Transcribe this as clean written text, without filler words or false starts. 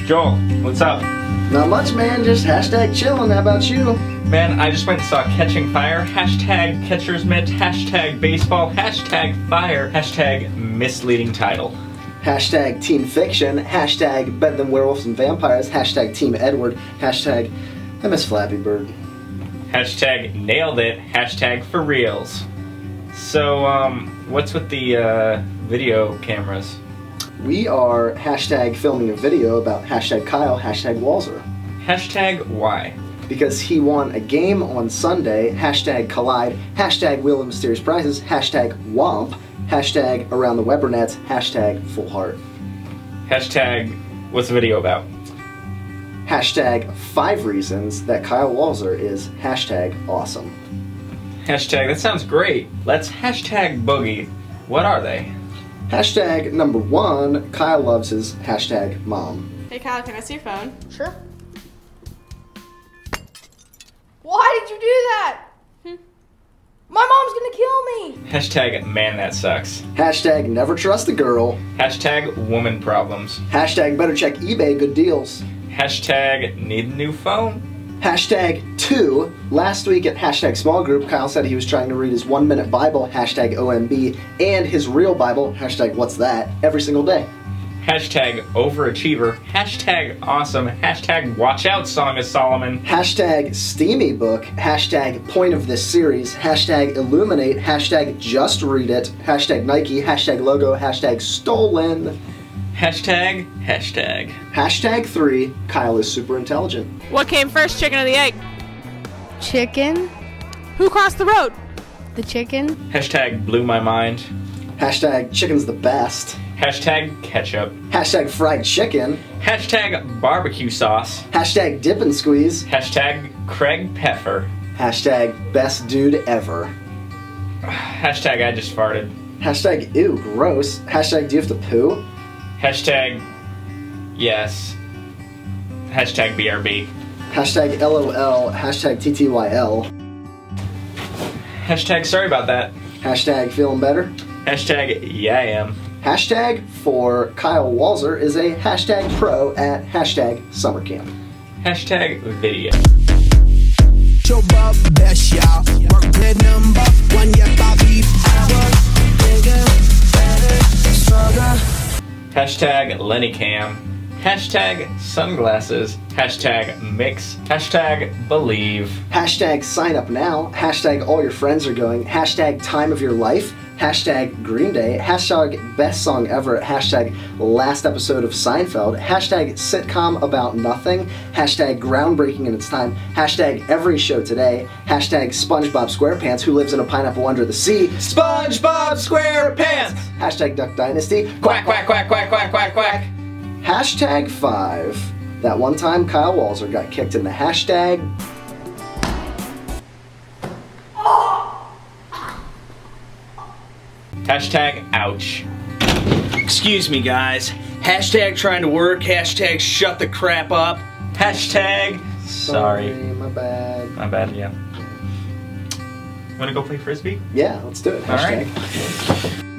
Joel, what's up? Not much, man. Just hashtag chillin'. How about you? Man, I just went and saw Catching Fire. Hashtag catcher's mitt. Hashtag baseball. Hashtag fire. Hashtag misleading title. Hashtag teen fiction. Hashtag better than werewolves and vampires. Hashtag Team Edward. Hashtag I miss Flappy Bird. Hashtag nailed it. Hashtag for reals. So, what's with the video cameras? We are hashtag filming a video about hashtag Kyle, hashtag Walzer. Hashtag why? Because he won a game on Sunday, hashtag Collide, hashtag Wheel of Mysterious Prizes, hashtag Womp, hashtag Around the Webernets, hashtag Full Heart. Hashtag what's the video about? Hashtag 5 reasons that Kyle Walzer is hashtag awesome. Hashtag that sounds great. Let's hashtag boogie. What are they? Hashtag number 1, Kyle loves his hashtag mom. Hey Kyle, can I see your phone? Sure. Why did you do that? My mom's gonna kill me! Hashtag man that sucks. Hashtag never trust a girl. Hashtag woman problems. Hashtag better check eBay, good deals. Hashtag need a new phone. Hashtag 2, last week at hashtag small group, Kyle said he was trying to read his 1-minute Bible, hashtag OMB, and his real Bible, hashtag what's that, every single day. Hashtag overachiever. Hashtag awesome. Hashtag watch out Song of Solomon. Hashtag steamy book, hashtag point of this series, hashtag illuminate, hashtag just read it, hashtag Nike, hashtag logo, hashtag stolen. Hashtag. Hashtag 3, Kyle is super intelligent. What came first, chicken or the egg? Chicken. Who crossed the road? The chicken. Hashtag blew my mind. Hashtag chicken's the best. Hashtag ketchup. Hashtag fried chicken. Hashtag barbecue sauce. Hashtag dip and squeeze. Hashtag Craig Peffer. Hashtag best dude ever. Hashtag I just farted. Hashtag ew, gross. Hashtag do you have to poo? Hashtag yes. Hashtag BRB. Hashtag LOL. Hashtag TTYL. Hashtag sorry about that. Hashtag feeling better. Hashtag yeah I am. Hashtag for Kyle Walzer is a hashtag pro at hashtag summer camp. Hashtag video. Hashtag Lenny Cam. Hashtag sunglasses. Hashtag mix. Hashtag believe. Hashtag sign up now. Hashtag all your friends are going. Hashtag time of your life. Hashtag Green Day. Hashtag best song ever. Hashtag last episode of Seinfeld. Hashtag sitcom about nothing. Hashtag groundbreaking in its time. Hashtag every show today. Hashtag SpongeBob SquarePants who lives in a pineapple under the sea. SpongeBob SquarePants. Hashtag Duck Dynasty. Quack quack quack quack quack quack quack. Hashtag 5. That one time Kyle Walzer got kicked in the hashtag. Hashtag ouch. Excuse me, guys. Hashtag trying to work. Hashtag shut the crap up. Hashtag sorry. My bad. My bad, yeah. Wanna go play Frisbee? Yeah, let's do it. All Hashtag. right.